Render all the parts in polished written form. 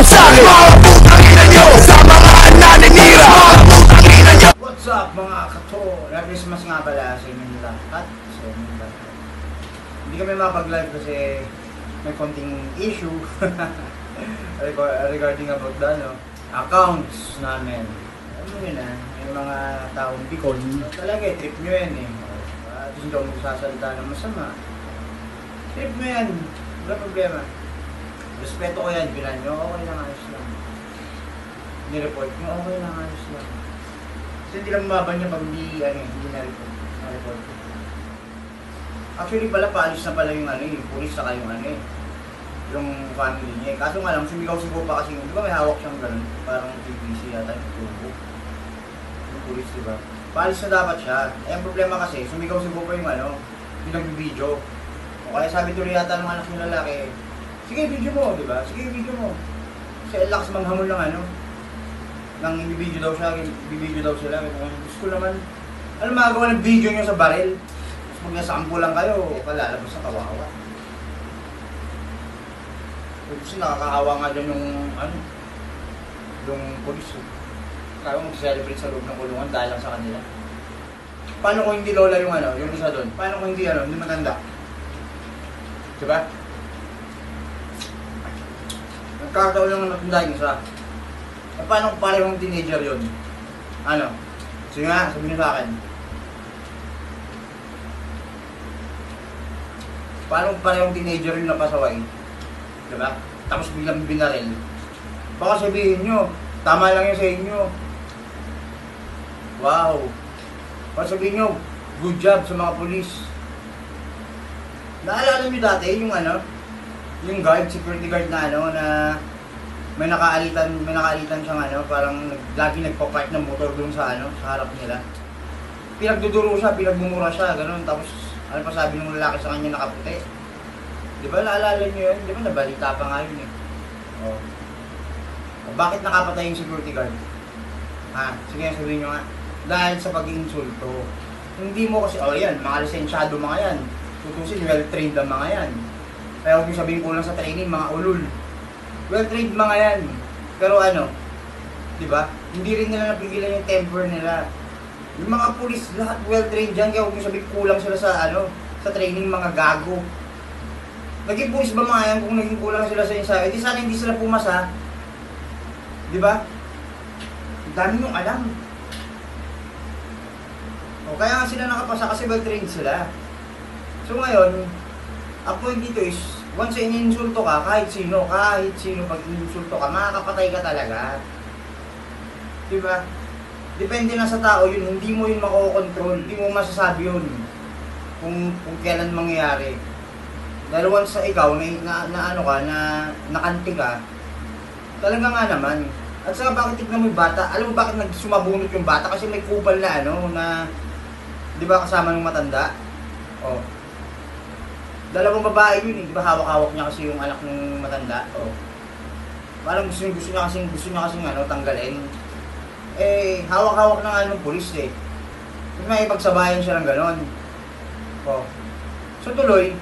nyo sa'kin, mga putang ina nyo, sa mga naninira, mga putang ina nyo. What's up mga kato? Christmas nga pala sa inyo lahat. Hindi kami mapag-live kasi may konting issue regarding about the accounts namin. Alam mo yun may mga taong bikon. Talaga trip nyo yan at hindi ako magsasalita ng masama. Trip mo yan, wala problema. Respeto ko yan, bilan nyo, okay lang, ayos lang. Nireport nyo, okay lang, ayos lang. Kasi hindi lang mababan niya pag hindi na-report. Actually pala, paalis na pala yung yung police saka yung yung family niya. Kaso nga lang, sumigaw-sigaw pa kasi, di ba may hawak siyang ganun, parang TBC yata yung tubo. Yung police, di ba? Paalis na dapat siya. Eh, ang problema kasi, sumigaw-sigaw pa yung yung nag-video. O kaya sabi tuloy yata ng anak ng lalaki, sige, video mo, di ba? Sige, video mo. Kasi lakas manghamon ng nang ibibidyo daw siya, ibibidyo daw sila. Gusto naman, ano magagawa ng video nyo sa baril? Tapos pag nasampo lang kayo, palalabas na kawawa. Kasi nakakahawa nga dyan yung polis. Kaya mag-celebrate sa loob ng kulungan dahil lang sa kanila. Paano kung hindi lola yung isa doon? Paano kung hindi hindi matanda? Diba? Nagkakataon lang na matanda yung isa. E paano kung parehong teenager yun? Sige nga, sabihin niyo sa akin. Paano kung parehong teenager yun na pasaway? Diba? Tapos biglang binaril. Baka sabihin nyo, tama lang yun sa inyo. Wow! Baka sabihin nyo, good job sa mga polis. Naalala nyo dati yung guard, security guard na may nakaalitan siyang parang lagi nagpa-park ng motor doon sa sa harap nila. Pinagduduro siya, pinagmumura siya, gano'n. Tapos ano pa sabi ng lalaki sa kanya nakaputi? Di ba naalala nyo yun? Di ba nabalita pa nga yun Bakit nakapatay yung security guard? Sige sabihin nyo nga. Dahil sa pag-iinsulto. Hindi mo kasi, yan, mga lisensyado mga yan. Tutusin, well-trained ang mga yan. Kaya huwag yung sabihin ko lang sa training, mga ulul. Well-trained mga yan. Pero di ba? Hindi rin nila napigilan yung temper nila. Yung mga pulis, lahat well-trained dyan. Kaya huwag yung sabihin kulang sila sa training, mga gago. Naging pulis ba mga yan kung naging kulang sila sa ensayo? Di sana hindi sila pumasa. Di ba? Ang dami nyung alam. Kaya nga sila nakapasa kasi well-trained sila. So ngayon, ang point dito is, once iniinsulto ka, kahit sino pag iniinsulto ka, makakapatay ka talaga. Diba? Depende na sa tao yun, hindi mo yun makokontrol, hindi mo masasabi yun kung kailan mangyayari. Dahil once sa ikaw, nakanti ka, talaga nga naman. At saka bakit tignan mo yung bata, alam mo bakit nagsumabunot yung bata? Kasi may kupal na di ba kasama ng matanda? Dalawang babae yun di ba hawak-hawak niya kasi yung anak ng matanda? Parang gusto niya kasing tanggalin. Hawak-hawak na nga ng pulis Kasi may ipagsabayan siya ng ganon. So tuloy,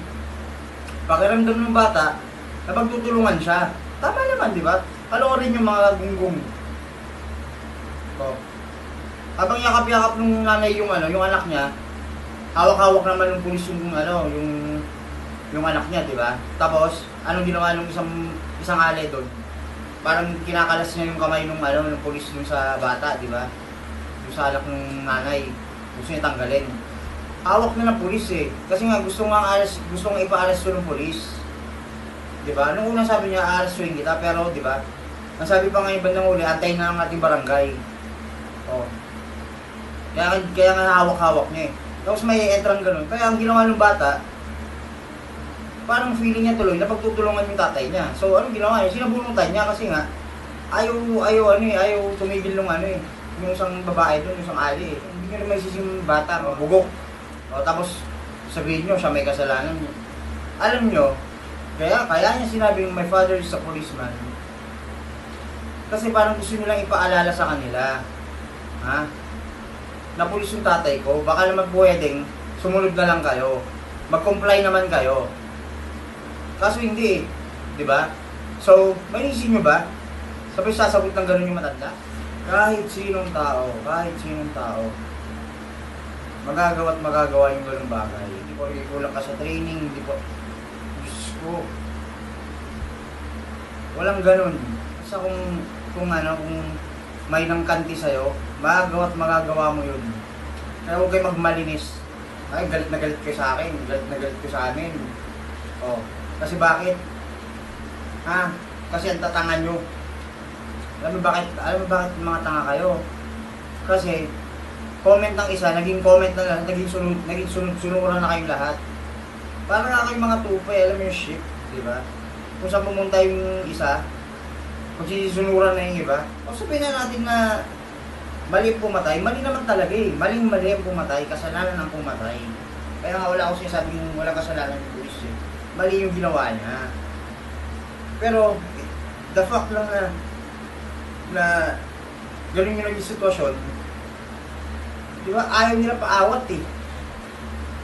pakiramdam ng bata, napagtutulungan siya. Tama naman, di ba? Kaloorin yung mga gunggong. Habang yakap-yakap nung nanay yung anak niya, hawak-hawak naman ng pulis yung anak niya, di ba? Tapos, anong ginawa nung isang ale doon? Parang kinakalas niya yung kamay ng pulis dun sa bata, di ba? Yung sa anak ng nanay. Gusto niya tanggalin. Hawak na ng pulis Kasi nga gusto nga ipa-arresto ng pulis. Di ba? Nung una sabi niya, a-arrestuin kita, pero di ba? Ang sabi pa nga yung bandang uli, antayin na ng ating barangay. Kaya nga hawak-hawak niya Tapos may entrang ganun. Kaya ang ginawa ng bata, parang feeling niya tuloy na pagtutulungan yung tatay niya. So anong ginawa niya? Sinabunutan niya kasi nga ayaw tumigil nung yung isang babae doon, yung isang ali Hindi niya naman isising bata, bugok. Tapos sabihin niyo siya may kasalanan. Alam niyo, kaya niya sinabi yung my father is a policeman. Kasi parang gusto nilang ipaalala sa kanila. Na pulis yung tatay ko, baka naman pwedeng sumunod na lang kayo. Mag-comply naman kayo. Kaso hindi di ba? So, mainisin nyo ba? Sabay sasagot ng ganun yung matanda. Kahit sinong tao, magagawa at magagawa yung ganung bagay. Hindi po kulang ka sa training, hindi po. Diyos ko. Walang ganun. Basta kung may nang kanti sa'yo, magagawa at magagawa mo yun. Kaya huwag kayo magmalinis. Ay, galit na galit kayo sa akin, galit na galit kayo sa amin. Oh, kasi bakit? Kasi ang tatangan nyo. Alam mo bakit mga tanga kayo? Kasi, comment ng isa, naging comment na lang, naging sunuran na kayong lahat. Para nga kayong mga tupay, alam mo yung shit, di ba? Kung saan pumunta yung isa, kung sisunuran na yung iba, o sabihin na natin na mali ang pumatay, mali naman talaga eh. Maling-mali ang pumatay, kasalanan ang pumatay. Kaya nga wala ako sinasabing walang kasalanan yung pulis eh. Mali yung ginawa niya. Pero, the fact lang na ganun yung naging sitwasyon, di ba, ayaw nila paawat eh.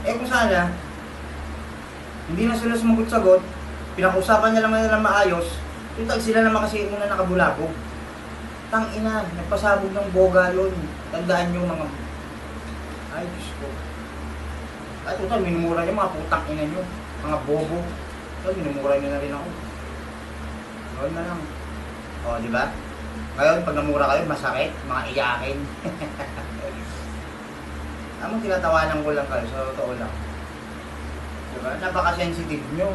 Kung sana, hindi na sila sumagot-sagot, pinakusapan niya lang nila maayos, yung sila naman kasi muna nakabulabog. Tangina, nagpasabog ng boga yun. Tandaan nyo mga... Ay, Diyos ko. Ay, total, minumura nyo mga putang ina nyo. Mga bobo. Total, minumura nyo na rin ako. Gawin na lang. O, di ba? Ngayon, pag namura kayo, masakit. Mga iyakin. Among tinatawanan ko lang kayo, sa totoo lang. Di ba? Napaka-sensitive nyo.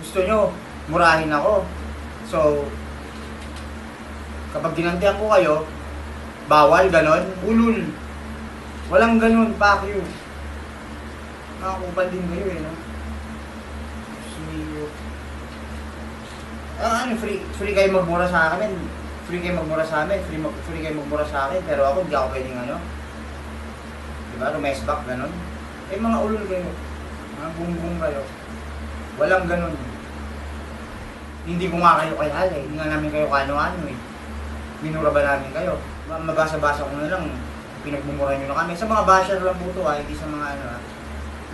Gusto nyo, murahin ako. So, kapag ginantihan ko kayo, bawal, ganon, ulul. Walang ganon, fuck you. Nakakupal din kayo eh, no? Free kayo magmura sa akin. Free kayo magmura sa amin. Free kayo magmura sa akin. Pero ako, hindi ako pwedeng ano. Diba? Rumesback, ganon. Eh, mga ulul kayo. Mga bumbong kayo. Walang ganon. Hindi ko nga kayo kayal eh. Hindi nga namin kayo kano-ano eh. Minura ba namin kayo? Mabasa-basa ko na lang, pinagmumura nyo na kami. Sa mga basher lang po ito hindi sa mga ano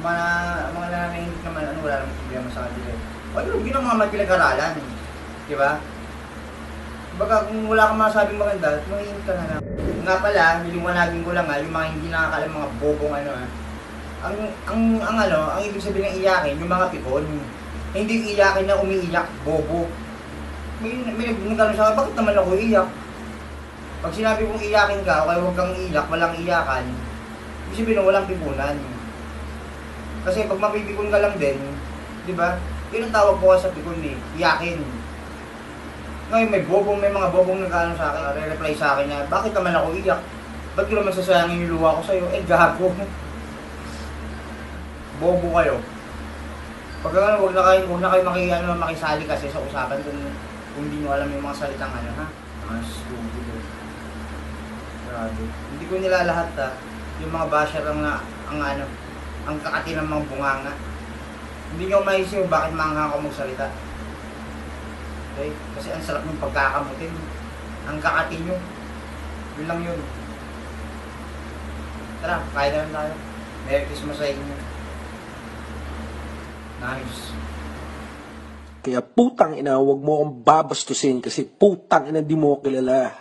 mga nanahimik naman, wala namang problema sa kanila. Wala yun ang mga pinag-aralan. Diba? Baga kung wala kang masabing maganda, mahihimik ka na lang. Nga pala, niliwanagin ko lang yung mga hindi nakakalam, mga bobong ang ibig sabihin ng iyakin, yung mga pikon. Hindi yung iyakin na umiiyak, bobo. May nagkano sa akin, bakit naman ako iiyak? Pag sinabi kong iyakin ka, okay, huwag kang iiyak, walang iyakan, ibig sabihin walang pipunan. Kasi pag mapipikon ka lang din, di ba? Yun ang tawag ko sa pikon eh, iyakin. Ngayon may mga bobong nagkano sa akin, re-reply sa akin na, bakit naman ako iiyak? Ba't ko naman sasayangin yung luha ko sa'yo? Eh, gago. Bobo kayo. Pag huwag na kayo makisali kasi sa usapan kung hindi nyo alam yung mga salitang stupid. Grabe. Hindi ko nila lahat yung mga basher ang kakati ng mga bunganga. Hindi nyo maisip bakit mangha ako magsalita. Okay? Kasi ang sarap ng pagkakamutin. Ang kakati nyo. Yun lang yun. Tara, kaya na lang tayo. Merry Christmas sa inyo. Nice. Kaya putang ina, huwag mo akong babastusin kasi putang ina di mo kilala.